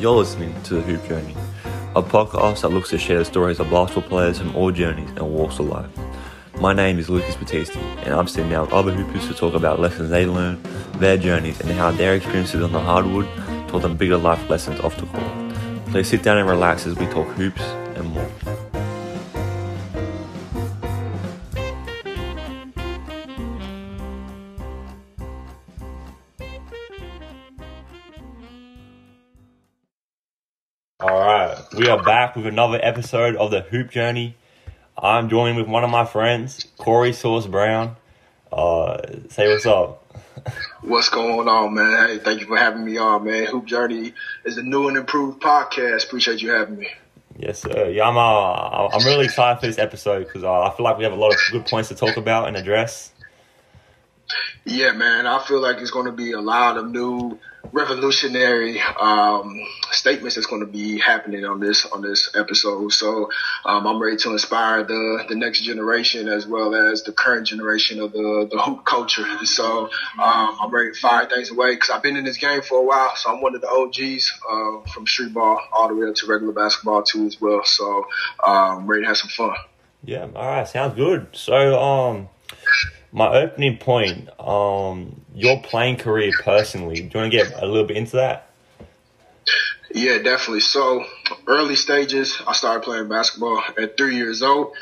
You're listening to The Hoop Journey, a podcast that looks to share the stories of basketball players from all journeys and walks of life. My name is Lucas Battisti, and I'm sitting down with other hoopers to talk about lessons they learned, their journeys, and how their experiences on the hardwood taught them bigger life lessons off the court. Please sit down and relax as we talk hoops and more. Alright, we are back with another episode of The Hoop Journey. I'm joined with one of my friends, Cory Sauce Brown. Say what's up. What's going on, man? Hey, thank you for having me on, man. Hoop Journey is a new and improved podcast. Appreciate you having me. Yes, sir. Yeah, I'm really excited for this episode because I feel like we have a lot of good points to talk about and address. Yeah, man. I feel like it's going to be a lot of new revolutionary statements that's going to be happening on this episode. So I'm ready to inspire the next generation as well as the current generation of the hoop culture. And so I'm ready to fire things away because I've been in this game for a while. So I'm one of the OGs from Streetball all the way up to regular basketball too as well. So I'm ready to have some fun. Yeah, all right. Sounds good. So my opening point, your playing career personally, do you want to get a little bit into that? Yeah, definitely. So early stages, I started playing basketball at 3 years old.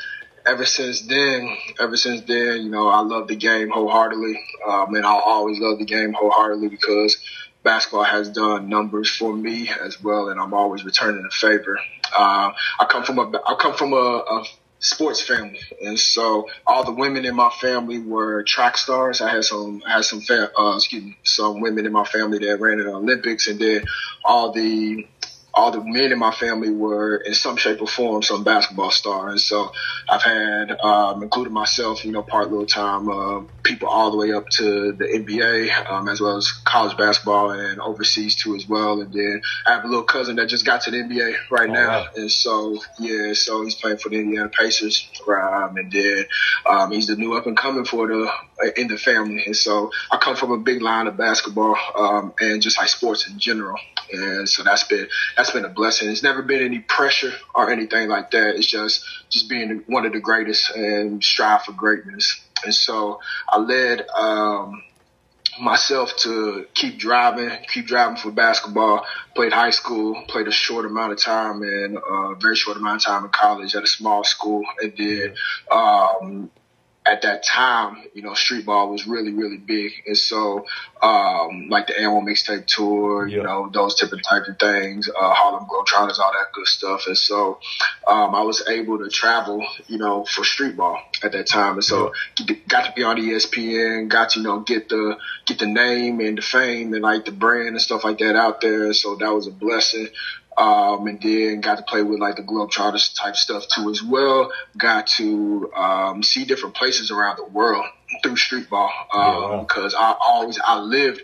Ever since then, you know, I love the game wholeheartedly. And I'll always love the game wholeheartedly because basketball has done numbers for me as well, and I'm always returning the favor. I come from a sports family, and so all the women in my family were track stars. I had some women in my family that ran in the Olympics, and then all the men in my family were in some shape or form some basketball star. And so I've had, including myself, you know, part little time, people all the way up to the NBA, as well as college basketball and overseas too as well. And then I have a little cousin that just got to the NBA right now. Wow. And so, yeah, so he's playing for the Indiana Pacers. And then he's the new up and coming in the family. And so I come from a big line of basketball and just like sports in general. And so that's been a blessing. It's never been any pressure or anything like that. It's just being one of the greatest and strive for greatness. And so I led myself to keep driving for basketball. Played high school, played a short amount of time and a very short amount of time in college at a small school. And then at that time, you know, Streetball was really, really big. And so, like the annual mixtape tour, you know, those type of things, Harlem Globetrotters, all that good stuff. And so, I was able to travel, you know, for Streetball at that time. And so got to be on ESPN, got to, you know, get the name and the fame and like the brand and stuff like that out there. So that was a blessing. And then got to play with like the Globetrotters type stuff too as well. Got to see different places around the world through Streetball because I lived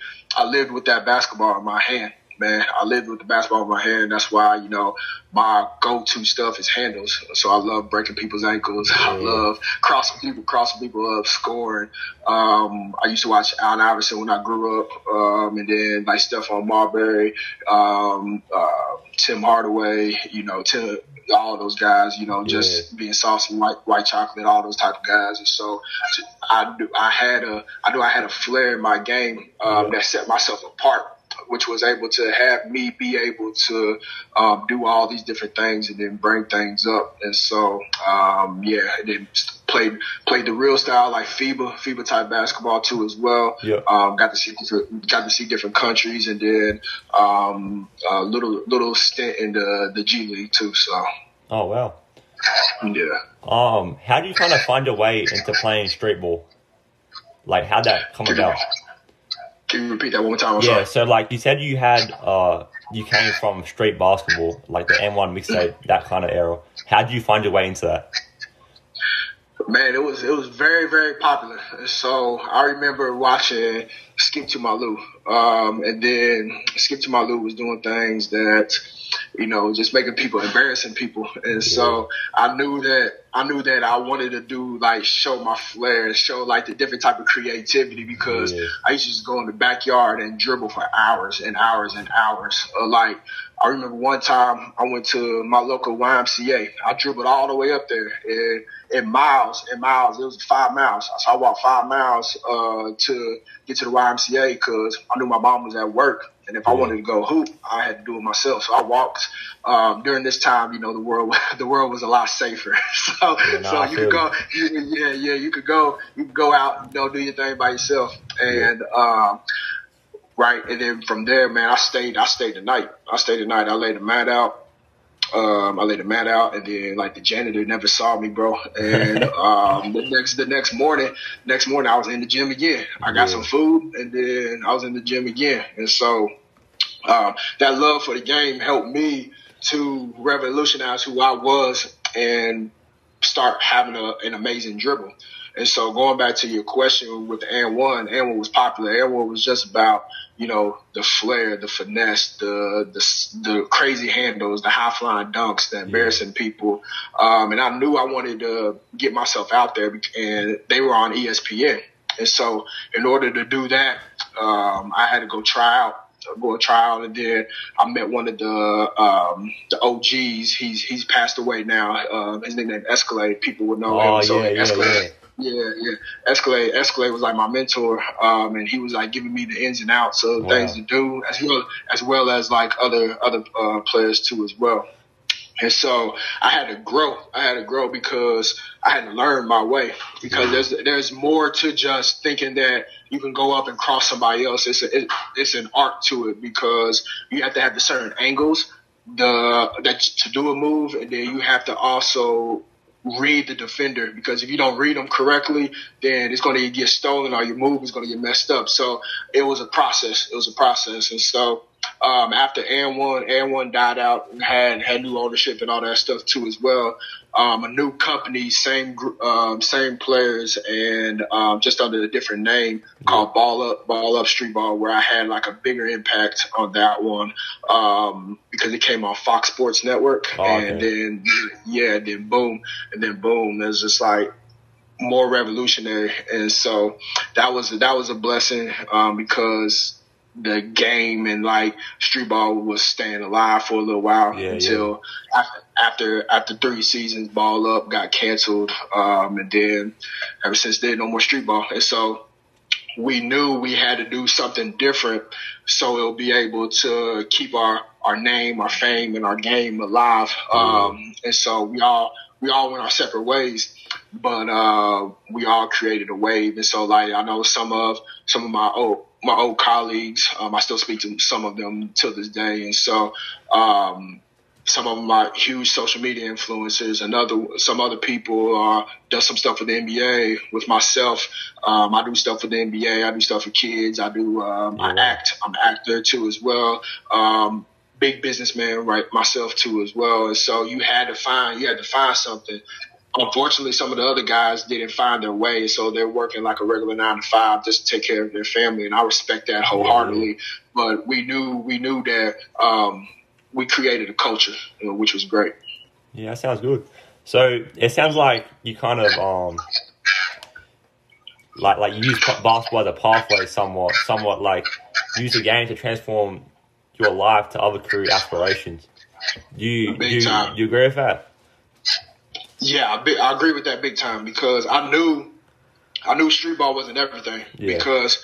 with that basketball in my hand. Man, I lived with the basketball in my hand. That's why, you know, my go-to stuff is handles. So I love breaking people's ankles. I love crossing people up, scoring. I used to watch Allen Iverson when I grew up, and then like Stephon Marbury, Tim Hardaway, you know, all those guys, you know, just being saucy, white chocolate, all those type of guys. And so I had a flair in my game that set myself apart, which was able to have me be able to do all these different things and then bring things up. And so, and then played the real style like FIBA type basketball too as well. Got to see different countries, and then a little stint in the G League too. So. Oh wow. Yeah. How do you kind of find your way into playing Streetball? Like, how'd that come about? Can you repeat that one more time? Yeah, so like you said, you came from street basketball, like the M1 mixtape, that kind of era. How did you find your way into that? Man, it was very, very popular. So I remember watching Skip to Malou. And then Skip to Malou was doing things that, just making people, embarrassing people. And so I knew that I wanted to do, like, show my flair, show, like, the different type of creativity, because I used to just go in the backyard and dribble for hours and hours and hours. Like, I remember one time I went to my local YMCA. I dribbled all the way up there in miles. It was 5 miles. So I walked 5 miles to get to the YMCA because I knew my mom was at work. And if I wanted to go hoop, I had to do it myself. So I walked. During this time, the world was a lot safer. So you could go, you could go out, do your thing by yourself. And right, and then from there, man, I stayed the night. I laid the mat out. And then, like, the janitor never saw me, bro. And the next morning I was in the gym again. I got some food, and then I was in the gym again. And so that love for the game helped me to revolutionize who I was and start having an amazing dribble. And so going back to your question with the and one was popular. And one was just about, the flair, the finesse, the crazy handles, the high flying dunks, the embarrassing people. And I knew I wanted to get myself out there, and they were on ESPN. And so in order to do that, I had to go try out, and then I met one of the OGs. He's passed away now. His nickname Escalade. People would know him. So Escalade. Yeah. Escalade was like my mentor, and he was like giving me the ins and outs of things to do, as well as like other players too as well. And so I had to grow because I had to learn my way, because there's more to just thinking that you can go up and cross somebody else. It's an art to it, because you have to have the certain angles to do a move, and then you have to also read the defender, because if you don't read them correctly, then it's going to get stolen or your move is going to get messed up. So it was a process. And so after and one died out and had new ownership and all that stuff too as well, a new company, same players, and just under a different name called Ball Up Streetball, where I had like a bigger impact on that one because it came on Fox Sports Network. And then boom, it was just like more revolutionary. And so that was a blessing because the game and like Streetball was staying alive for a little while until after 3 seasons, Ball Up got canceled. And then ever since then, no more Streetball. And so we knew we had to do something different so it'll be able to keep our name, our fame, and our game alive. And so we all went our separate ways, but we all created a wave. And so, like, I know some of my old colleagues, I still speak to some of them till this day. And so some of them are huge social media influencers, and some other people does some stuff for the NBA. With myself, I do stuff for the NBA. I do stuff for kids. I do I act. I'm an actor too as well. Big businessman, right? Myself too as well. And so you had to find something. Unfortunately, some of the other guys didn't find their way, so they're working like a regular 9 to 5 just to take care of their family, and I respect that wholeheartedly. But we knew that we created a culture, which was great. Yeah, that sounds good. So it sounds like you kind of like you use basketball as a pathway, somewhat like use the game to transform your life to other career aspirations. Do you agree with that? Yeah, I agree with that big time, because I knew Streetball wasn't everything. Because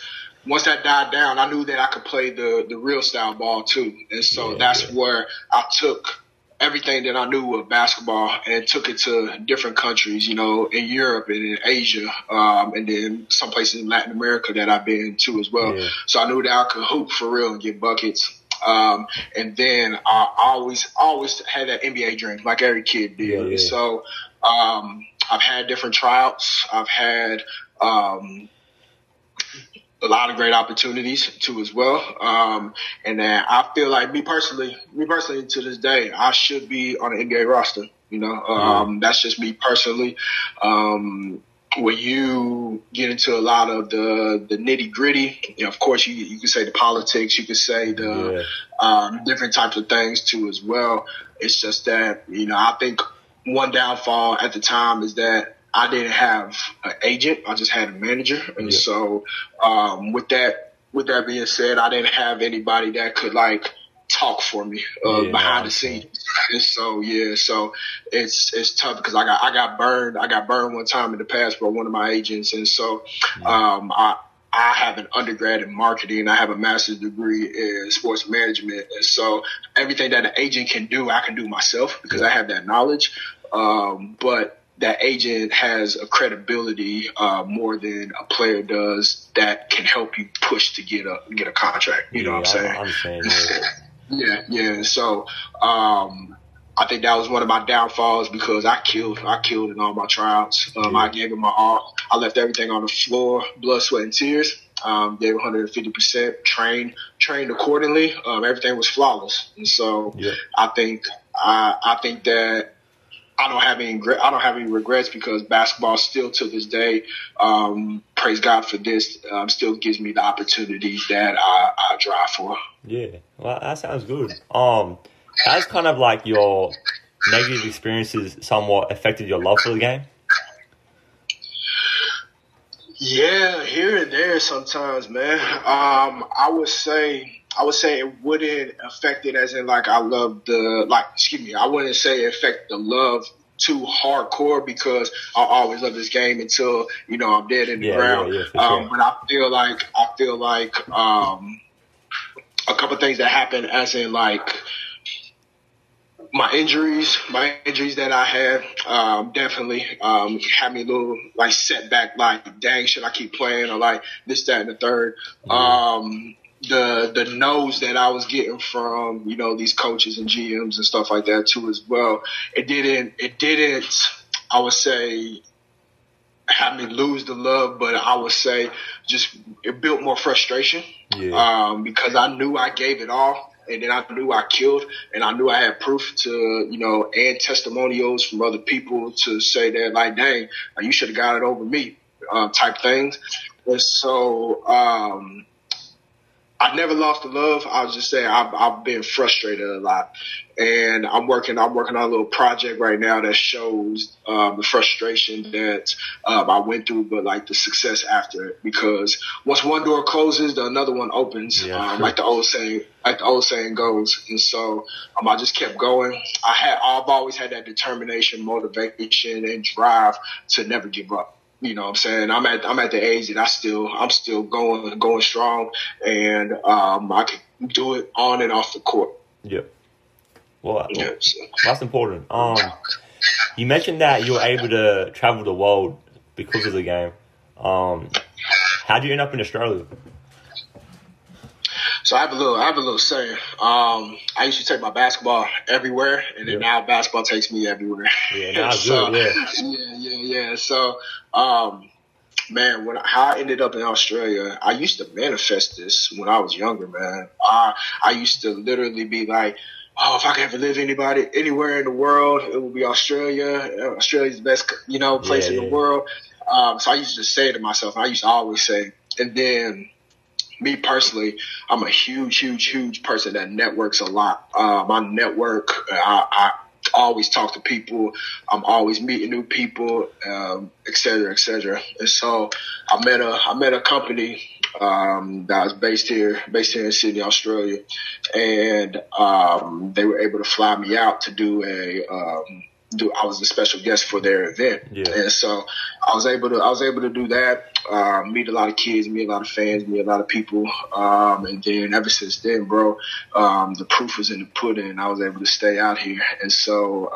once that died down, I knew that I could play the real style ball too. And so that's where I took everything that I knew of basketball and took it to different countries, in Europe and in Asia, and then some places in Latin America that I've been to as well. Yeah. So I knew that I could hoop for real and get buckets. And then I always had that NBA dream, like every kid did. Yeah. So I've had different tryouts. I've had a lot of great opportunities too as well. And then I feel like me personally to this day, I should be on an NBA roster. That's just me personally. when you get into a lot of the nitty gritty, of course you can say the politics, you can say the different types of things too as well. It's just that, I think one downfall at the time is that I didn't have an agent. I just had a manager. And so with that being said, I didn't have anybody that could talk for me behind the scenes. And so so it's tough because I got burned. I got burned one time in the past by one of my agents, and so I have an undergrad in marketing. I have a master's degree in sports management, and so everything that an agent can do, I can do myself because I have that knowledge. But that agent has a credibility more than a player does that can help you push to get a contract. You know what I'm saying? Yeah. So I think that was one of my downfalls because I killed in all my tryouts. I gave it my all. I left everything on the floor, blood, sweat, and tears. Gave 150%. Trained accordingly. Everything was flawless, and so I think that I don't have any regrets because basketball still to this day, praise God for this, still gives me the opportunities that I drive for. Yeah, well, that sounds good. Has kind of your negative experiences somewhat affected your love for the game? Yeah, here and there sometimes, man. I would say it wouldn't affect it as in I love I wouldn't say it affect the love too hardcore because I'll always love this game until, I'm dead in the ground. Yeah, for sure. But I feel like a couple things that happen as in my injuries that I had definitely had me a little setback, dang, should I keep playing or this, that, and the third. The no's that I was getting from, these coaches and GMs and stuff like that too as well. It didn't, I would say, have me lose the love, but I would say just it built more frustration because I knew I gave it all. And then I knew I killed, and I knew I had proof to, and testimonials from other people to say that, dang, you should have got it over me, type things. And so, I never lost the love. I was just saying I've been frustrated a lot, and I'm working on a little project right now that shows the frustration that I went through, but the success after it. Because once one door closes, another one opens. Like the old saying goes. And so I just kept going. I've always had that determination, motivation, and drive to never give up. You know what I'm saying? I'm at the age that I'm still going strong, and I can do it on and off the court. Yep. Well, that's important. You mentioned that you were able to travel the world because of the game. How did you end up in Australia? So I have a little saying. I used to take my basketball everywhere, and then now basketball takes me everywhere. Yeah, now good. Yeah. So, man, how I ended up in Australia, I used to manifest this when I was younger, man. I used to literally be like, oh, if I could ever live anywhere in the world, it would be Australia. Australia's the best, place in the world. So I used to say to myself, I used to always say, and then me personally, I'm a huge person that networks a lot. My network, I always talk to people. I'm always meeting new people, et cetera. And so I met a company that was based here in Sydney, Australia, and they were able to fly me out to do I was a special guest for their event. And so I was able to do that, meet a lot of kids, meet a lot of fans, meet a lot of people. And then ever since then, bro, the proof was in the pudding. I was able to stay out here. And so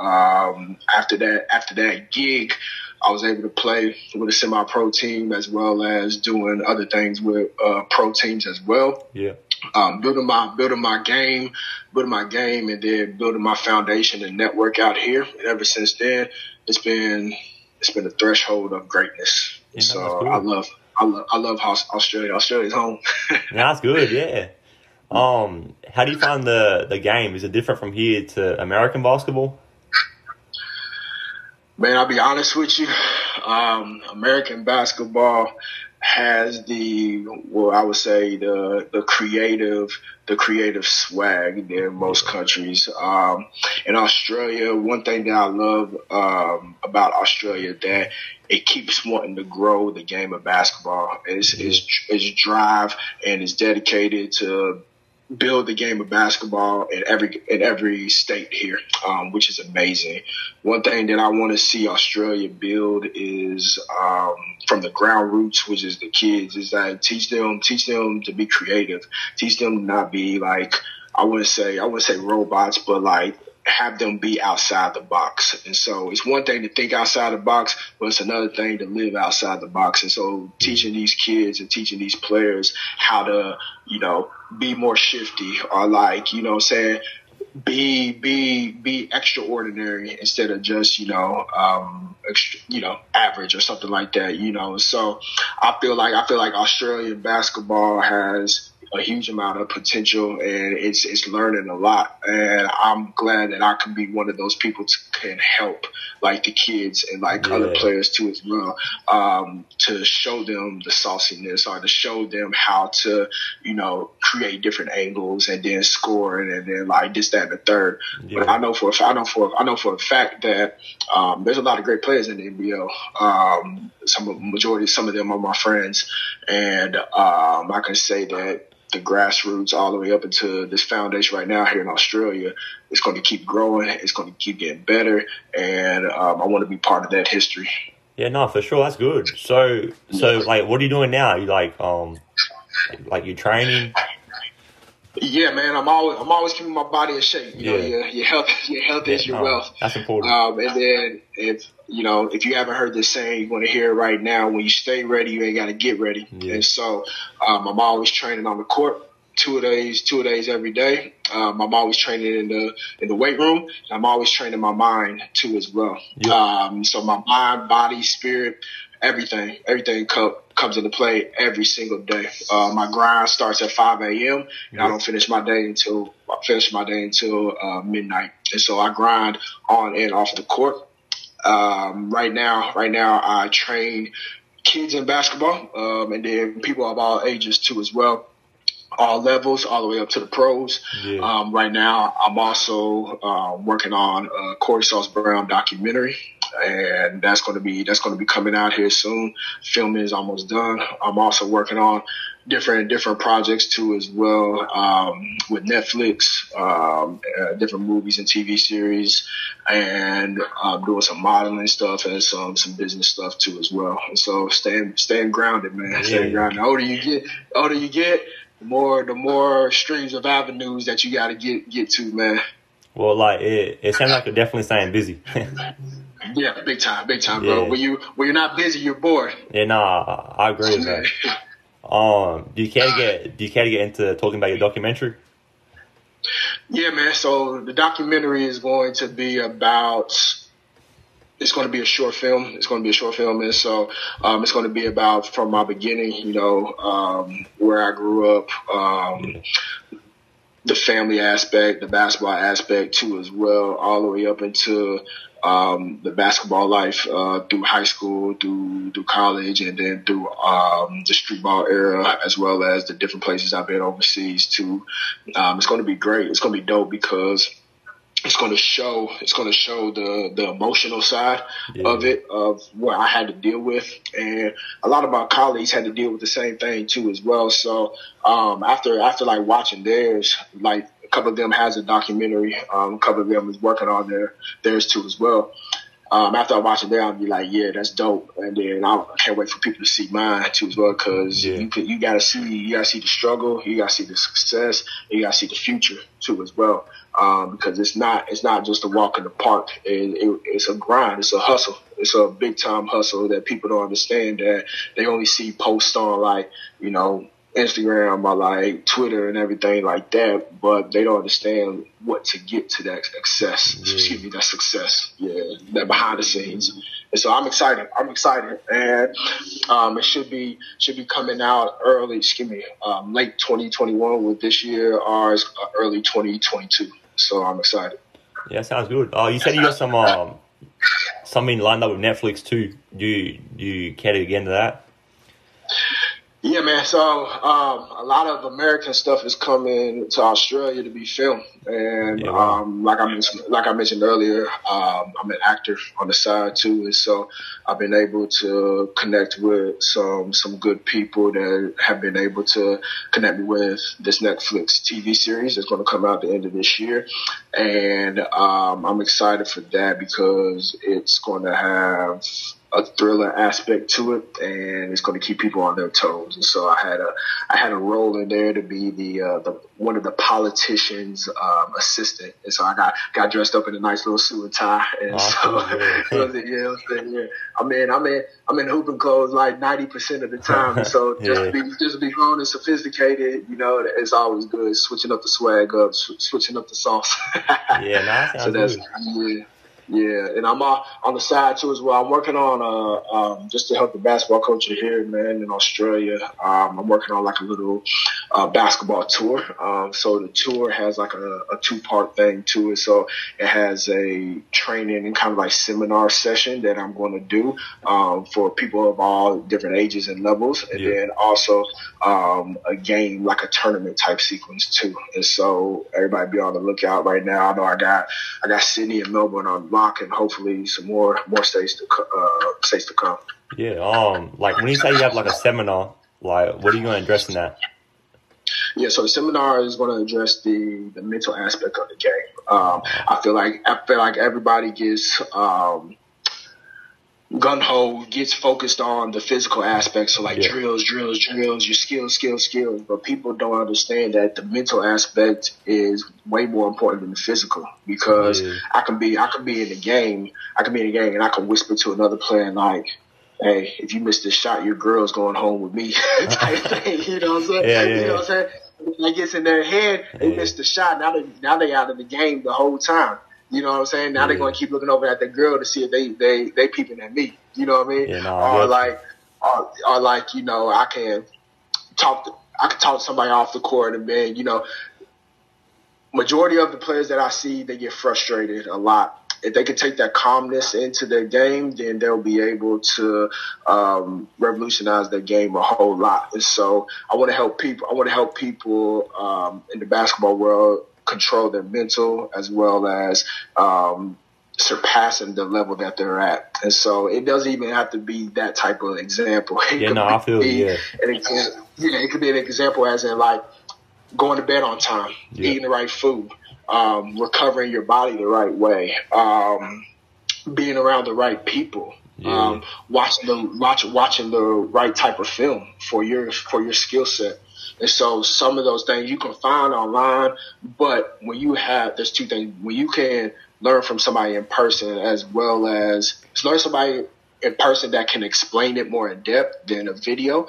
after that gig, I was able to play with a semi-pro team as well as doing other things with pro teams as well. Yeah. Building my game, and then building my foundation and network out here. And ever since then, it's been a threshold of greatness. Yeah, so cool. I love Australia's home. That's good. Yeah. How do you find the game? Is it different from here to American basketball? Man, I'll be honest with you. American basketball has I would say the creative swag than most countries. In Australia, one thing that I love about Australia that it keeps wanting to grow the game of basketball. Is drive and is dedicated to build the game of basketball in every state here, which is amazing. One thing that I want to see Australia build is from the ground roots, which is the kids, is that teach them to be creative, teach them to not be like I wouldn't say robots, but like have them be outside the box. And so it's one thing to think outside the box, but it's another thing to live outside the box. And so teaching these kids and teaching these players how to, be more shifty or like, saying, be extraordinary instead of just, average or something like that, So I feel like Australian basketball has a huge amount of potential and it's learning a lot. And I'm glad that I can be one of those people can help like the kids and like other players too as well, to show them the sauciness or to show them how to, create different angles and then score and then like this, that, and the third. Yeah. But I know for a fact that there's a lot of great players in the NBL. Some of them are my friends, and I can say that the grassroots all the way up into this foundation right now here in Australia, it's going to keep growing. It's going to keep getting better. And I want to be part of that history. Yeah, no, for sure. That's good. So like, what are you doing now? You like you training? Yeah, man. I'm always keeping my body in shape. Your health is your wealth. That's important. And then if you haven't heard this saying, you want to hear it right now. When you stay ready, you ain't got to get ready. Yeah. And so I'm always training on the court, two days every day. I'm always training in the weight room. And I'm always training my mind too as well. Yeah. So my mind, body, spirit, everything comes into play every single day. My grind starts at 5 a.m. and I don't finish my day until midnight. And so I grind on and off the court. Right now I train kids in basketball, and then people of all ages too as well. All levels, all the way up to the pros. Yeah. Right now, I'm also working on a Cory Sauce Brown documentary, and that's going to be coming out here soon. Filming is almost done. I'm also working on different projects too as well, with Netflix, different movies and TV series, and doing some modeling stuff and some business stuff too as well. And so staying grounded, man. Yeah. Staying grounded. The older you get, the more streams of avenues that you got to get to, man. Well, like it sounds like you're definitely staying busy. Yeah, big time, bro. When you're not busy, you're bored. Yeah, nah, I agree with that. Do you care to get into talking about your documentary? Yeah, man. So the documentary is going to be it's going to be a short film. And so it's going to be about from my beginning, where I grew up, the family aspect, the basketball aspect too as well, all the way up into the basketball life through high school, through college, and then through the streetball era, as well as the different places I've been overseas too. It's going to be great. It's going to be dope because it's going to show the emotional side of it, of what I had to deal with, and a lot of my colleagues had to deal with the same thing too as well. So after like watching theirs, like a couple of them has a documentary, a couple of them is working on theirs too as well. After I watch it there, I'll be like, yeah, that's dope. And then I can't wait for people to see mine too as well, because you gotta see the struggle, you gotta see the success, and you gotta see the future too as well. Because it's not just a walk in the park. It's a grind. It's a hustle. It's a big time hustle that people don't understand, that they only see posts on like, Instagram or like Twitter and everything like that, but they don't understand what to get to that success. Excuse me, that success. Yeah, that behind the scenes. And so I'm excited, and it should be coming out early. Late 2021 with this year, or early 2022. So I'm excited. Yeah, sounds good. You said you got something lined up with Netflix too. Do you care to get into that? Yeah, man. So a lot of American stuff is coming to Australia to be filmed, and like I mentioned earlier, I'm an actor on the side too, and so I've been able to connect with some good people that have been able to connect me with this Netflix TV series that's going to come out at the end of this year, and I'm excited for that because it's going to have a thriller aspect to it, and it's going to keep people on their toes. And so I had a role in there to be the one of the politicians' assistant, and so I got dressed up in a nice little suit and tie, and I'm in hooping clothes like 90% of the time, and so just to be grown and sophisticated, it's always good. Switching up the swag up, switching up the sauce. So that's good. Yeah, and I'm on the side too as well. I'm working on just to help the basketball culture here, man, in Australia. I'm working on like a little basketball tour. So the tour has like a 2-part thing to it. So it has a training and kind of like seminar session that I'm going to do for people of all different ages and levels, and then also a game, like a tournament type sequence too. And so everybody be on the lookout right now. I know I got Sydney and Melbourne on lock, and hopefully some more states to come. Yeah. Like when you say you have like a seminar, like what are you going to address in that? Yeah, so the seminar is going to address the mental aspect of the game. I feel like everybody gets gung-ho, gets focused on the physical aspects, so like drills, your skills, but people don't understand that the mental aspect is way more important than the physical, because I can be in the game and I can whisper to another player like, hey, if you miss this shot, your girl's going home with me type thing, you know what I'm saying? You know what I'm saying? It gets in their head, they missed the shot, now they out of the game the whole time. You know what I'm saying? Now they're going to keep looking over at the girl to see if they peeping at me. You know what I mean? Or like, I can talk to somebody off the court, and then, majority of the players that I see, they get frustrated a lot. If they can take that calmness into their game, then they'll be able to revolutionize their game a whole lot. And so I want to help people in the basketball world control their mental, as well as surpassing the level that they're at. And so it doesn't even have to be that type of example. I feel it. It could be an example as in like going to bed on time, eating the right food, recovering your body the right way, being around the right people, watching the right type of film for your skill set. And so some of those things you can find online, but there's two things. When you can learn from somebody in person, as well as learn somebody in person that can explain it more in depth than a video,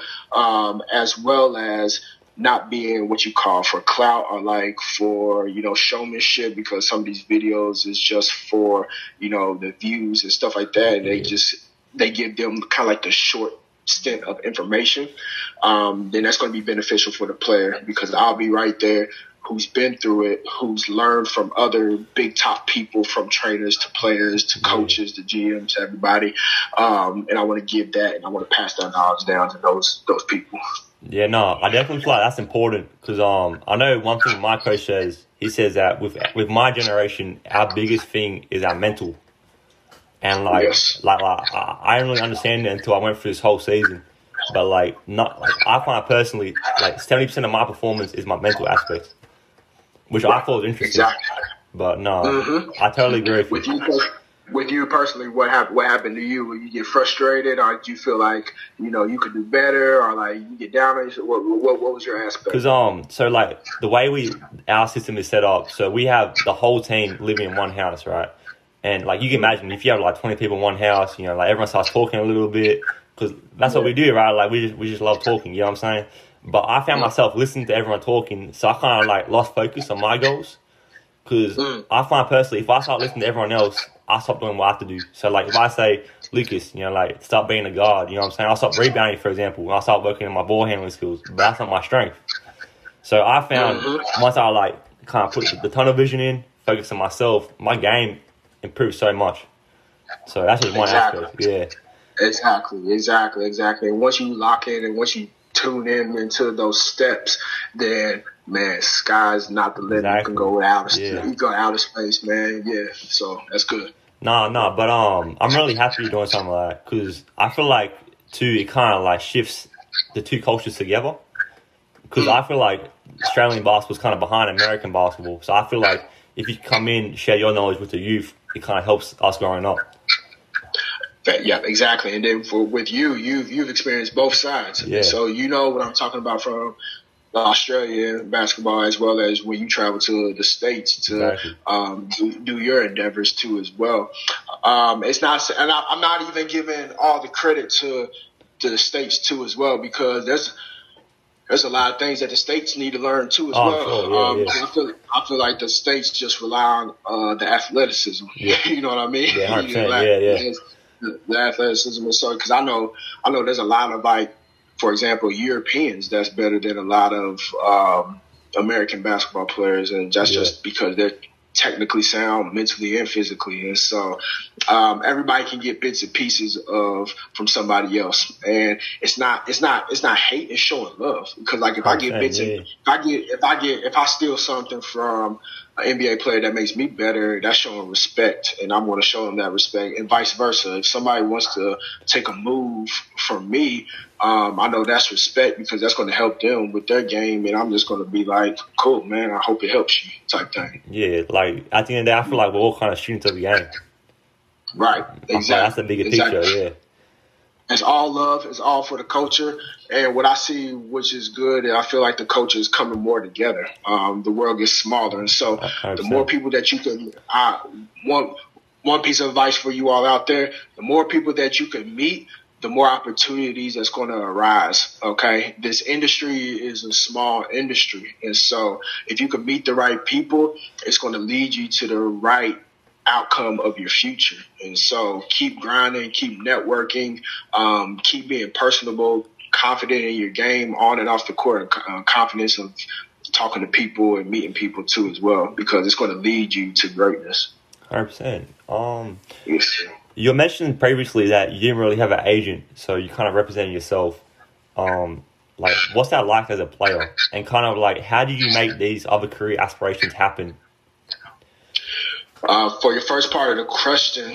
as well as not being what you call for clout or like for, showmanship, because some of these videos is just for, the views and stuff like that. And they give them kind of like the short stint of information, then that's going to be beneficial for the player, because I'll be right there who's been through it, who's learned from other big top people, from trainers to players to coaches to GMs, everybody. And I want to give that, and I want to pass that knowledge down to those people. Yeah, no, I definitely feel like that's important, because I know one thing my coach says. He says that with my generation, our biggest thing is our mental. And I didn't really understand it until I went through this whole season. But I find personally, 70% of my performance is my mental aspect, which I thought was interesting. Exactly. But no, I totally agree with you. With you personally, what happened to you? When you get frustrated, or did you feel like you could do better, or like you get damaged? What was your aspect? Because so the way our system is set up, so we have the whole team living in one house, right? And you can imagine if you have 20 people in one house, everyone starts talking a little bit, because that's what we do, right? We just love talking, you know what I'm saying? But I found myself listening to everyone talking, so I kind of lost focus on my goals. Because I find personally, if I start listening to everyone else, I stop doing what I have to do. So if I say, Lucas, stop being a guard, you know what I'm saying? I'll stop rebounding, for example. I'll start working on my ball handling skills, but that's not my strength. So I found once I kind of put the tunnel vision in, focus on myself, my game improved so much. So that's just one Exactly. aspect. Yeah. Exactly. And once you lock in and once you tune in into those steps, then man, sky's not the limit. You can go out. Yeah. You go outer space, man. Yeah. So that's good. No, but I'm really happy you're doing something like that because I feel like too it kind of like shifts the two cultures together. Because I feel like Australian basketball is kind of behind American basketball, so I feel like if you come in, share your knowledge with the youth, it kind of helps us growing up. Yeah, exactly. And then with you've experienced both sides. Yeah. So you know what I'm talking about from Australian basketball as well as when you travel to the States to do your endeavors too as well. It's not, and I'm not even giving all the credit to the States too as well because there's a lot of things that the States need to learn too as well. Sure. I feel like the States just rely on the athleticism. Yeah. You know what I mean? Yeah, 100%. The athleticism is so because I know there's a lot of like, for example, Europeans that's better than a lot of American basketball players, and that's just because they're technically sound mentally and physically, and so everybody can get bits and pieces from somebody else, and it's not hate, it's showing love because like if I get bits if I steal something from an NBA player that makes me better, that's showing respect, and I'm going to show them that respect, and vice versa. If somebody wants to take a move from me, I know that's respect because that's going to help them with their game, and I'm just going to be like, cool, man, I hope it helps you type thing. Yeah, like at the end of the day, I feel like we're all kind of students of the game. Right, exactly. That's the bigger picture, yeah. It's all love. It's all for the culture. And what I see, which is good, and I feel like the culture is coming more together. The world gets smaller. And so 100%. The more people that you can one piece of advice for you all out there, the more people that you can meet, the more opportunities that's going to arise, okay? This industry is a small industry. And so if you can meet the right people, it's going to lead you to the right outcome of your future. And so keep grinding, keep networking, keep being personable, confident in your game on and off the court, confidence of talking to people and meeting people too as well, because it's going to lead you to greatness. 100%. Yes. You mentioned previously that you didn't really have an agent, so you kind of represented yourself. Like, what's that like as a player? And kind of like, how did you make these other career aspirations happen? For your first part of the question,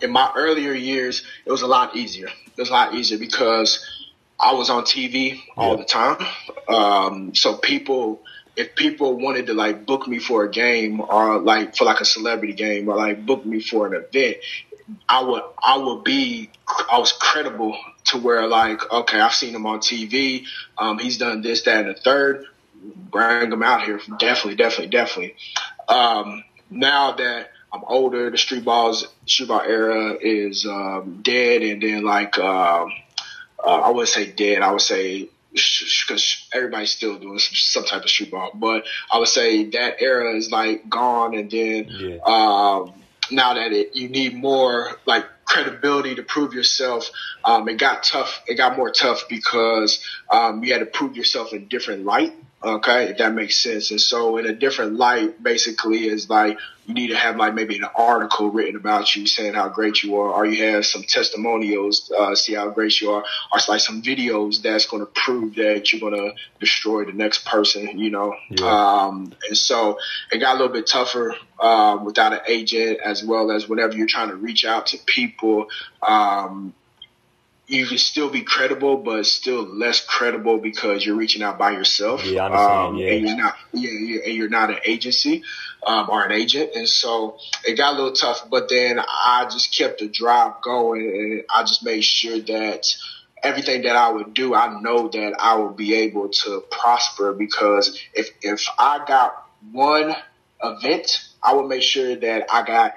in my earlier years, it was a lot easier. It was a lot easier because I was on TV all the time. So if people wanted to like book me for a game or like for like a celebrity game or like book me for an event, I was credible to where like, okay, I've seen him on TV. He's done this, that, and the third. Bring him out here. Definitely. Now that I'm older, the streetball era is dead, and then like I wouldn't say dead. I would say because everybody's still doing some type of streetball, but I would say that era is like gone, and then now that you need more like credibility to prove yourself, it got tough. It got more tough because you had to prove yourself in different light. Okay, if that makes sense. And so in a different light, basically is like you need to have like maybe an article written about you saying how great you are, or you have some testimonials, see how great you are, or it's like some videos that's going to prove that you're going to destroy the next person, you know. And so it got a little bit tougher without an agent, as well as whenever you're trying to reach out to people, you can still be credible, but still less credible because you're reaching out by yourself. Yeah, I understand. And you're not an agency or an agent. And so it got a little tough, but then I just kept the drive going, and I just made sure that everything that I would do, I know that I will be able to prosper, because if I got one event, I would make sure that I got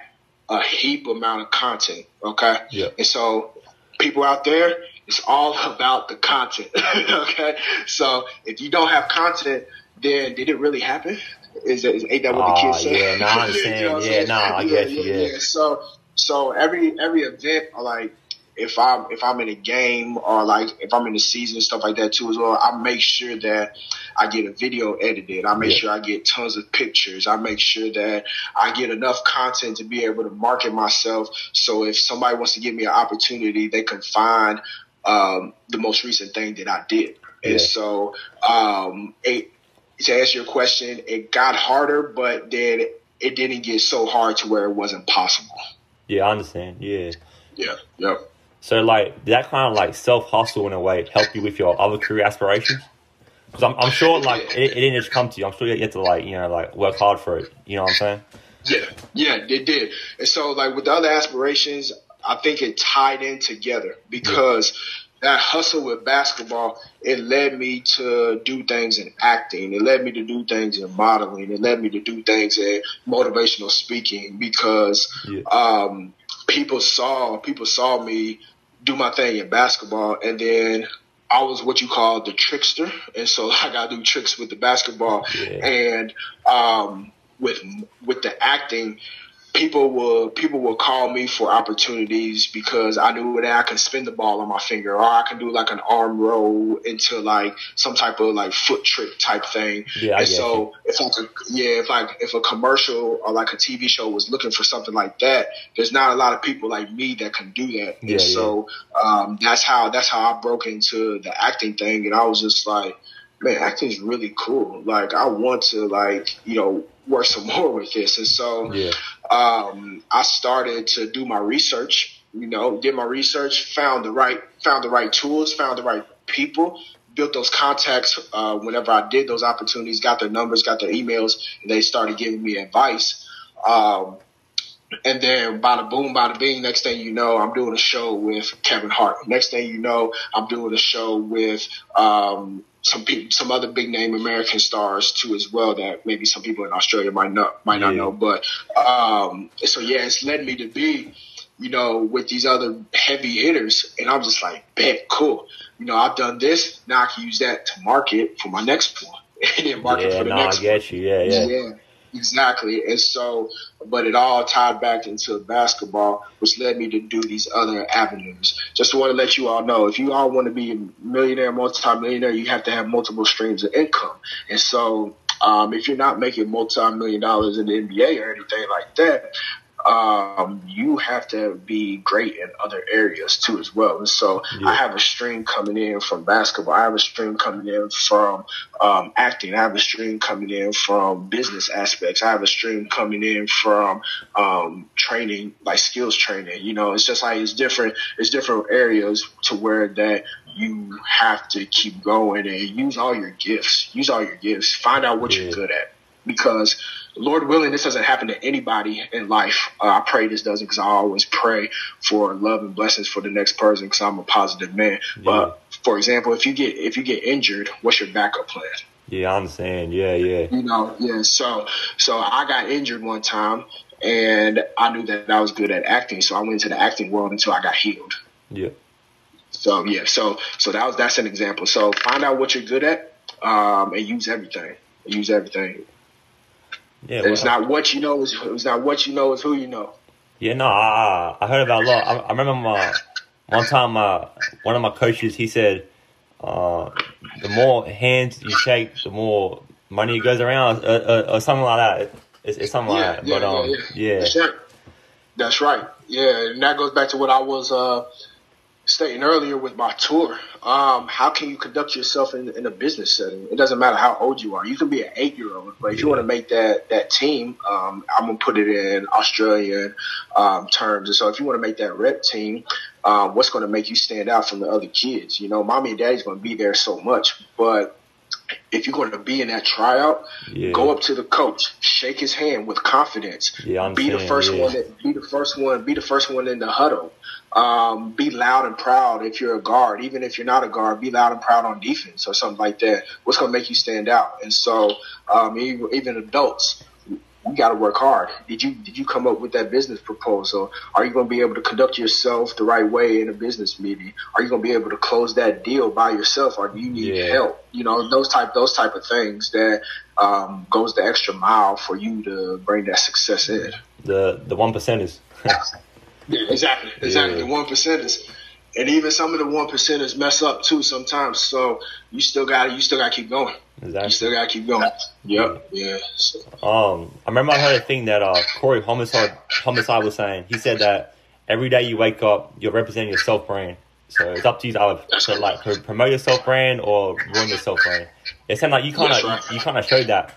a heap amount of content. Okay. Yeah. And so people out there, it's all about the content. Okay. So if you don't have content, then did it really happen? Ain't that what the kids say? Yeah, I understand. I get you. So every event, like if I'm in a game or like if I'm in the season, stuff like that too as well, I make sure that I get a video edited. I make sure I get tons of pictures. I make sure that I get enough content to be able to market myself. So if somebody wants to give me an opportunity, they can find the most recent thing that I did. And so to answer your question, it got harder, but then it didn't get so hard to where it wasn't possible. Yeah, I understand. Yeah. Yeah. Yep. So, like, did that kind of, like, self-hustle in a way help you with your other career aspirations? Because I'm sure, like, it didn't just come to you. I'm sure you have to, like, you know, like, work hard for it. You know what I'm saying? Yeah, it did. And so, like, with the other aspirations, I think it tied in together because that hustle with basketball, it led me to do things in acting. It led me to do things in modeling. It led me to do things in motivational speaking because people saw me do my thing in basketball, and then I was what you call the trickster, and so I got to do tricks with the basketball, and with the acting. People will call me for opportunities because I knew that I can spin the ball on my finger, or I can do like an arm roll into like some type of like foot trick type thing. And so if a commercial or like a TV show was looking for something like that, there's not a lot of people like me that can do that. And so that's how I broke into the acting thing, and I was just like, man, acting is really cool. Like I want to work some more with this. And so I started to do my research, did my research, found the right tools, found the right people, built those contacts whenever I did those opportunities, got their numbers, got their emails, and they started giving me advice. And then bada boom, bada bing, next thing you know, I'm doing a show with Kevin Hart. Next thing you know, I'm doing a show with some other big name American stars too as well that maybe some people in Australia might not know. But it's led me to be, with these other heavy hitters, and I'm just like, bet, cool. I've done this. Now I can use that to market for my next one, and then market for the next one. I get you. Yeah. Exactly. And so, but it all tied back into basketball, which led me to do these other avenues. Just want to let you all know, if you all want to be a millionaire, multi-millionaire, you have to have multiple streams of income. And so if you're not making multi-million dollars in the NBA or anything like that, you have to be great in other areas too as well. And so I have a stream coming in from basketball. I have a stream coming in from acting. I have a stream coming in from business aspects. I have a stream coming in from training, like skills training. It's just like it's different areas to where that you have to keep going and use all your gifts. Find out what you're good at, because Lord willing, this doesn't happen to anybody in life. I pray this doesn't, because I always pray for love and blessings for the next person, because I'm a positive man. Yeah. But for example, if you get injured, what's your backup plan? Yeah, I understand. Yeah. So I got injured one time, and I knew that I was good at acting, so I went into the acting world until I got healed. Yeah. So that's an example. So find out what you're good at, and use everything. Yeah, it's not what you know. It's not what you know. It's who you know. Yeah, no, I heard about a lot. I remember one time one of my coaches, he said, the more hands you shake, the more money goes around, or something like that. It's something like that. But That's right. Yeah, and that goes back to what I was stating earlier with my tour. How can you conduct yourself in a business setting? It doesn't matter how old you are. You can be an 8-year-old, but if you want to make that team, I'm going to put it in Australian terms. And so if you want to make that rep team, what's going to make you stand out from the other kids? Mommy and daddy's going to be there so much, but if you're going to be in that tryout, go up to the coach, shake his hand with confidence. Be the first one in the huddle. Be loud and proud if you're a guard. Even if you're not a guard, be loud and proud on defense or something like that. What's going to make you stand out? And so even adults, you got to work hard. Did you come up with that business proposal? Are you going to be able to conduct yourself the right way in a business meeting? Are you going to be able to close that deal by yourself, or do you need help? Those type of things that goes the extra mile for you to bring that success in. The 1%ers. Yeah, exactly. The 1%ers. And even some of the 1%ers mess up too sometimes. So you still got to keep going. Exactly. You still got to keep going. Yep. Yeah. So. I remember I heard a thing that Cory Homicide was saying. He said that every day you wake up, you're representing your self brand. So it's up to you to either promote your self brand or ruin your self brand. It sounded like you kind of showed that.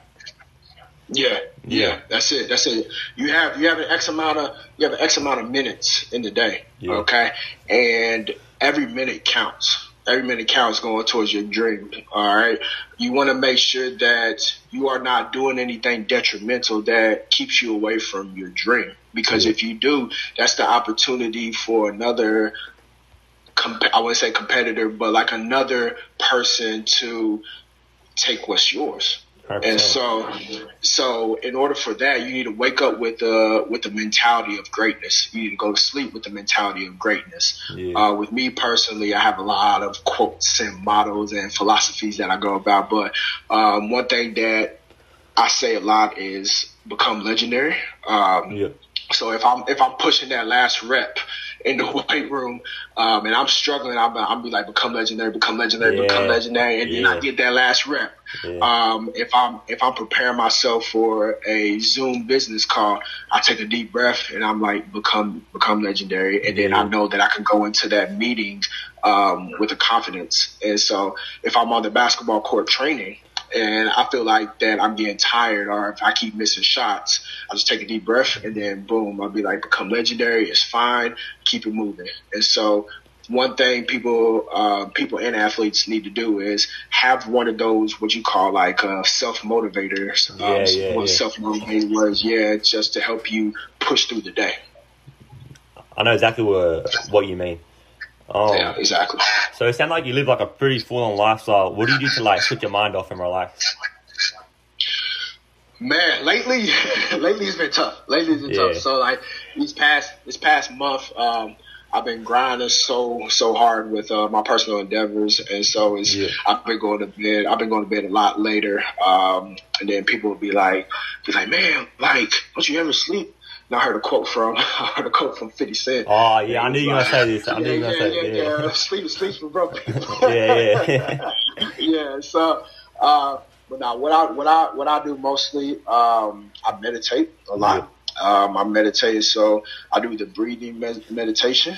Yeah, that's it. You have an X amount of minutes in the day, okay? And every minute counts. Every minute counts going towards your dream, all right? You want to make sure that you are not doing anything detrimental that keeps you away from your dream. Because if you do, that's the opportunity for another, I wouldn't say competitor, but like another person to take what's yours. And so in order for that, you need to wake up with the mentality of greatness. You need to go to sleep with the mentality of greatness. Yeah. With me personally, I have a lot of quotes and mottos and philosophies that I go about. But one thing that I say a lot is become legendary. So if I'm pushing that last rep in the weight room, and I'm struggling, I'll be like, become legendary, become legendary, and then I get that last rep. If I'm preparing myself for a Zoom business call, I take a deep breath and I'm like, become legendary, and then I know that I can go into that meeting with a confidence. And so if I'm on the basketball court training and I feel like that I'm getting tired, or if I keep missing shots, I just take a deep breath and then boom, I'll be like, become legendary. It's fine. Keep it moving. And so one thing people and athletes need to do is have one of those, what you call like self-motivators. Self-motivating words. Just to help you push through the day. I know exactly what you mean. Yeah, exactly. So it sounds like you live like a pretty full-on lifestyle. What do you do to like switch your mind off and relax? Man, lately it's been tough. Tough. So like this past month, I've been grinding so hard with my personal endeavors, and so I've been going to bed a lot later. And then people will be like, man, like, don't you ever sleep? And I heard a quote from 50 Cent. Oh yeah, I knew you were gonna say this. Yeah. Sleep for broke people. Yeah. So, but now what I do mostly, I meditate a lot. I meditate, so I do the breathing meditation.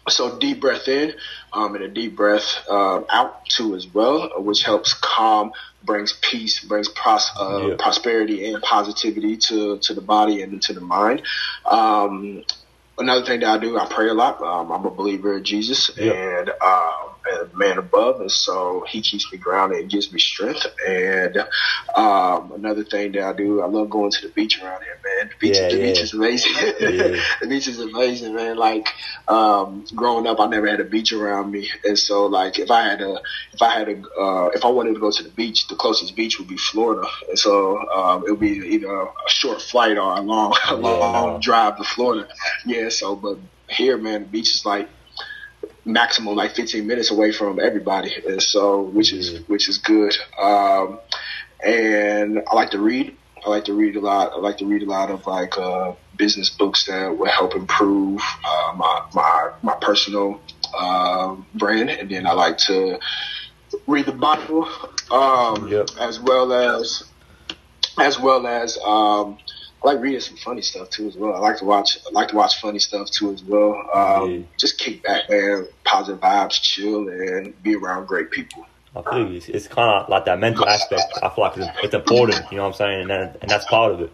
So deep breath in, and a deep breath out too as well, which helps calm, brings peace, brings prosperity and positivity to the body and to the mind. Another thing that I do, I pray a lot. I'm a believer in Jesus and a man above, and so he keeps me grounded and gives me strength. And another thing that I do, I love going to the beach around here, man. The beach is amazing. The beach is amazing, man. Like growing up, I never had a beach around me, and so like if I wanted to go to the beach, the closest beach would be Florida, and so it would be either a short flight or a long drive to Florida. So, but here, man, the beach is like maximum like 15 minutes away from everybody, and so which is good. And I like to read. I like to read a lot. I like to read a lot of like business books that will help improve my personal brand, and then I like to read the Bible as well as I like reading some funny stuff too as well. I like to watch funny stuff too as well. Just kick back, man, positive vibes, chill, and be around great people. I feel you. It's kind of like that mental aspect. I feel like it's important. You know what I'm saying? And that's part of it.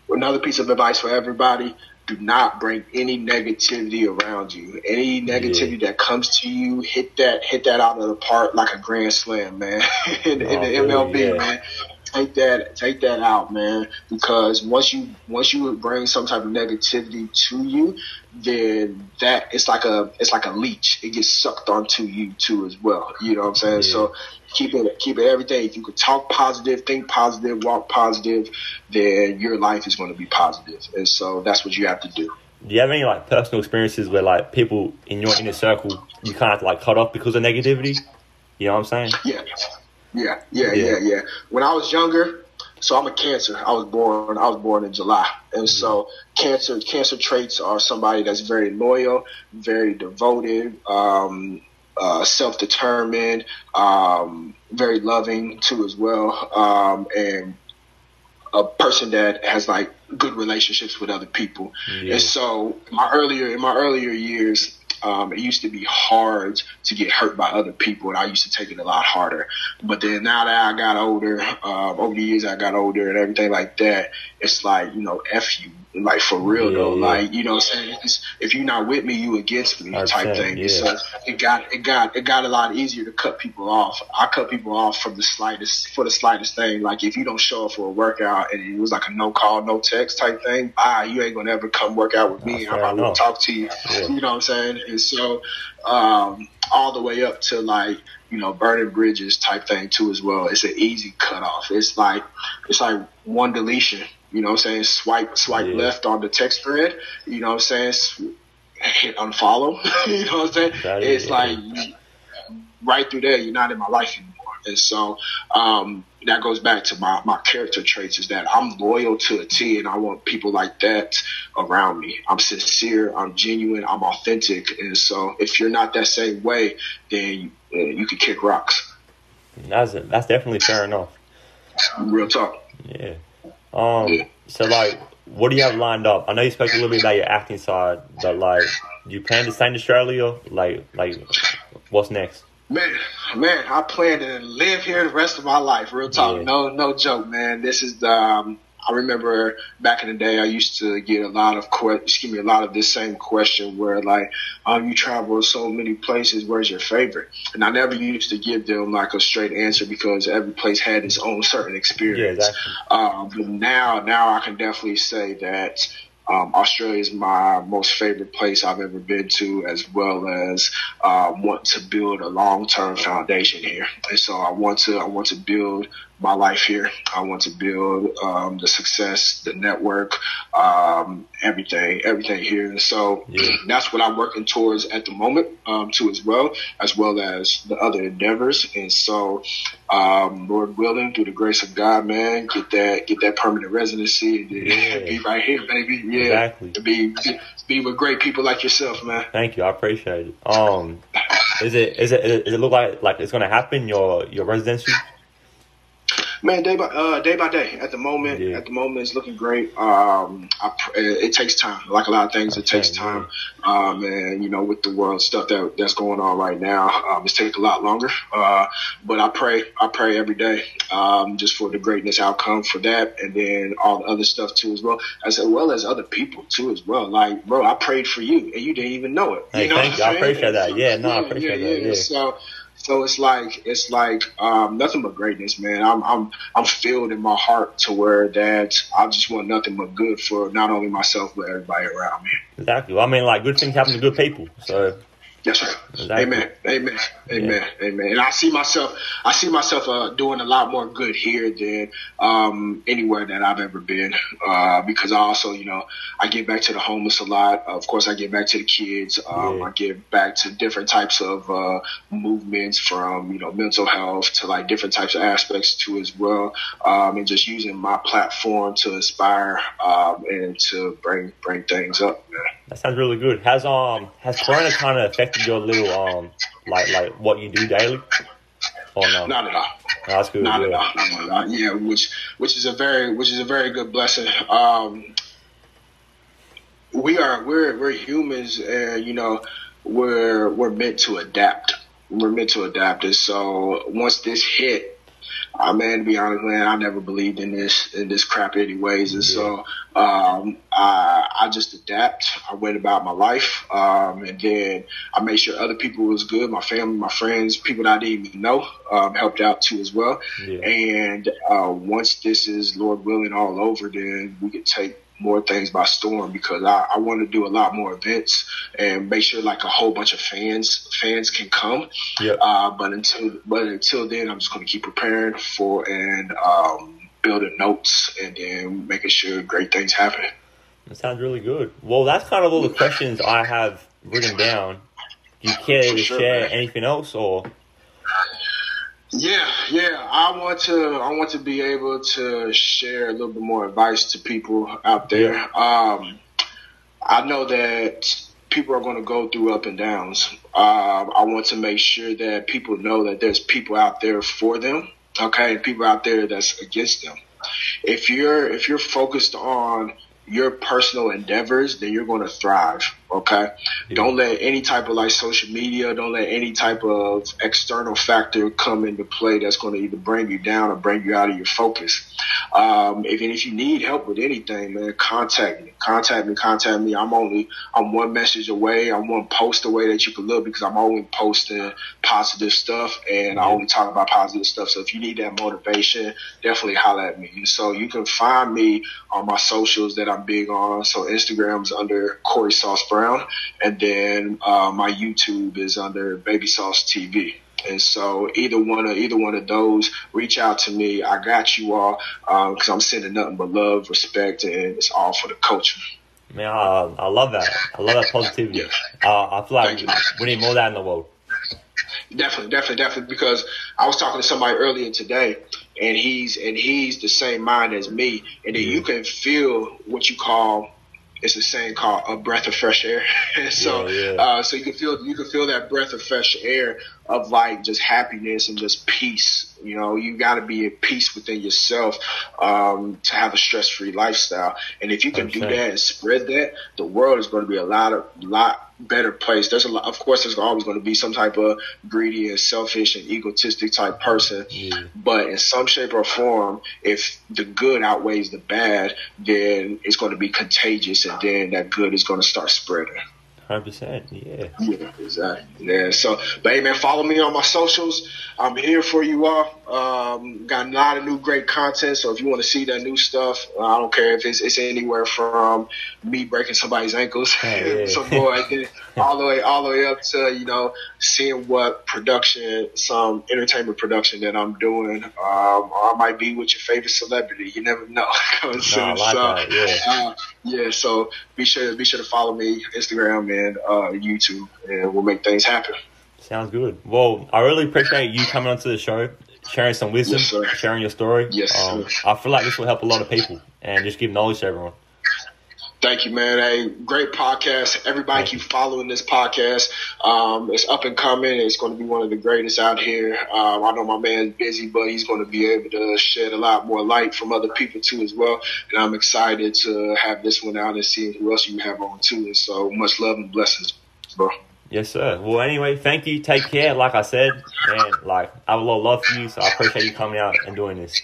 Another piece of advice for everybody: do not bring any negativity around you. Any negativity that comes to you, hit that out of the park like a grand slam, man. in the MLB, man. Take that out, man. Because once you bring some type of negativity to you, then that it's like a leech. It gets sucked onto you too as well. You know what I'm saying? Yeah. So keep it everything. If you could talk positive, think positive, walk positive, then your life is going to be positive. And so that's what you have to do. Do you have any like personal experiences where like people in your inner circle you kind of like cut off because of negativity? You know what I'm saying? Yeah. When I was younger, So I'm a Cancer. I was born in July, and so Cancer traits are somebody that's very loyal, very devoted, self-determined, very loving too as well, and a person that has like good relationships with other people. Yeah. And so in my earlier years, it used to be hard to get hurt by other people, and I used to take it a lot harder. But then now that I got older, over the years I got older and everything like that, it's like, F you. Like, for real, though. Yeah. Like, you know what I'm saying? If you're not with me, you against me type thing. Yeah. So it got a lot easier to cut people off. I cut people off for the slightest thing. Like, if you don't show up for a workout and it was like a no call, no text type thing, you ain't gonna ever come work out with me. I'm not gonna talk to you. Yeah. You know what I'm saying? And so, all the way up to like, burning bridges type thing too as well. It's an easy cutoff. It's like one deletion. You know what I'm saying? Swipe left on the text thread. You know what I'm saying? Hit unfollow. You know what I'm saying? It's like right through there, you're not in my life anymore. And so that goes back to my character traits, is that I'm loyal to a T, and I want people like that around me. I'm sincere, I'm genuine, I'm authentic. And so if you're not that same way, then you can kick rocks. That's definitely fair enough. Real talk. Yeah. So like, what do you have lined up? I know you spoke a little bit about your acting side, but like, you plan to stay in Australia? Like, what's next? Man, I plan to live here the rest of my life. Real talk, yeah. No joke, man. This is I remember back in the day, I used to get a lot of this same question where like, you travel so many places, where's your favorite? And I never used to give them like a straight answer, because every place had its own certain experience. Yeah, exactly. But now I can definitely say that Australia is my most favorite place I've ever been to, as well as want to build a long-term foundation here. And so I want to build my life here. I want to build the success, the network, everything here. And so that's what I'm working towards at the moment, too, as well as the other endeavors. And so, Lord willing, through the grace of God, man, get that permanent residency and be right here, baby. Yeah, exactly. Be with great people like yourself, man. Thank you, I appreciate it. Does it look like it's gonna happen, your residency? Man, day by day. At the moment, it's looking great. It takes time. Like a lot of things, it takes time. And with the world stuff that's going on right now, it's taking a lot longer. But I pray every day, just for the greatness outcome for that, and then all the other stuff too as well as other people too as well. Like, bro, I prayed for you and you didn't even know it. Hey, thank you. I appreciate that. I appreciate that. Yeah. So it's like nothing but greatness, man. I'm filled in my heart to where that I just want nothing but good for not only myself but everybody around me. Exactly. Well, I mean, like, good things happen to good people. So yes, sir. Exactly. Amen. And I see myself doing a lot more good here than anywhere that I've ever been, because I also, I give back to the homeless a lot. Of course, I give back to the kids. I give back to different types of movements, from mental health to like different types of aspects too as well, and just using my platform to inspire and to bring things up, man. That sounds really good. Has Corona kind of affected your little like what you do daily? Or no? Not at all. Oh, that's good. Not at all. Yeah, which is a very good blessing. We're humans, and we're meant to adapt. And so once this hit, man, to be honest, man, I never believed in this crap anyways. And so I just adapt. I went about my life, and then I made sure other people was good. My family, my friends, people that I didn't even know, helped out too as well. Yeah. And once this is, Lord willing, all over, then we could take more things by storm, because I want to do a lot more events and make sure like a whole bunch of fans can come. Yep. But until then, I'm just going to keep preparing for and building notes, and then making sure great things happen. That sounds really good. Well, that's kind of all the questions I have written down. Do you care to share anything else, or? Yeah. Yeah, I want to be able to share a little bit more advice to people out there. Yeah. I know that people are going to go through up and downs. I want to make sure that people know that there's people out there for them, okay, and people out there that's against them. If you're focused on your personal endeavors, then you're going to thrive. Okay. Yeah. Don't let any type of like social media, don't let any type of external factor come into play that's going to either bring you down or bring you out of your focus. If you need help with anything, man, contact me. I'm one message away. I'm one post away that you can look, because I'm only posting positive stuff, and I only talk about positive stuff. So if you need that motivation, definitely holler at me. And so you can find me on my socials that I'm big on. So Instagram's under Cory Sauce Brown, and then my YouTube is under Baby Sauce TV. And so either one of those, reach out to me. I got you all, because I'm sending nothing but love, respect, and it's all for the culture. Man, I love that. I love that positivity. Yeah. I feel like we need more of that in the world. Definitely. Because I was talking to somebody earlier today, and he's the same mind as me, and then you can feel what you call. It's a saying called a breath of fresh air. So you can feel that breath of fresh air of like just happiness and just peace. You know, you got to be at peace within yourself to have a stress-free lifestyle. And if you can do that and spread that, the world is going to be a lot better place. Of course, there's always going to be some type of greedy and selfish and egotistic type person, but in some shape or form, if the good outweighs the bad, then it's going to be contagious, and then that good is going to start spreading. 100%, yeah. Yeah, exactly. Yeah. So, but hey, man, follow me on my socials. I'm here for you all. Got a lot of new great content. So if you want to see that new stuff, I don't care if it's anywhere from me breaking somebody's ankles, all the way up to seeing what production, some entertainment production that I'm doing. Or I might be with your favorite celebrity. You never know. So be sure to follow me, Instagram and YouTube, and we'll make things happen. Sounds good. Well, I really appreciate you coming onto the show, sharing some wisdom, sharing your story. Yes, sir. I feel like this will help a lot of people and just give knowledge to everyone. Thank you, man. Hey, great podcast. Everybody keep following this podcast. It's up and coming. It's going to be one of the greatest out here. I know my man's busy, but he's going to be able to shed a lot more light from other people too as well. And I'm excited to have this one out and see who else you have on too. And so much love and blessings, bro. Yes, sir. Well, anyway, thank you. Take care. Like I said, man, I have a lot of love for you, so I appreciate you coming out and doing this.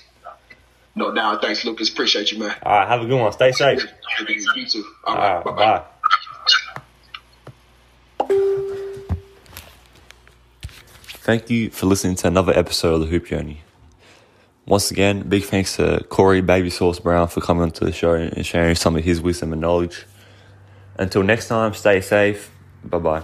No doubt. Thanks, Lucas. Appreciate you, man. All right. Have a good one. Stay safe. You too. All right. Bye-bye. Thank you for listening to another episode of The Hoop Journey. Once again, big thanks to Cory Baby Sauce Brown for coming onto the show and sharing some of his wisdom and knowledge. Until next time, stay safe. Bye-bye.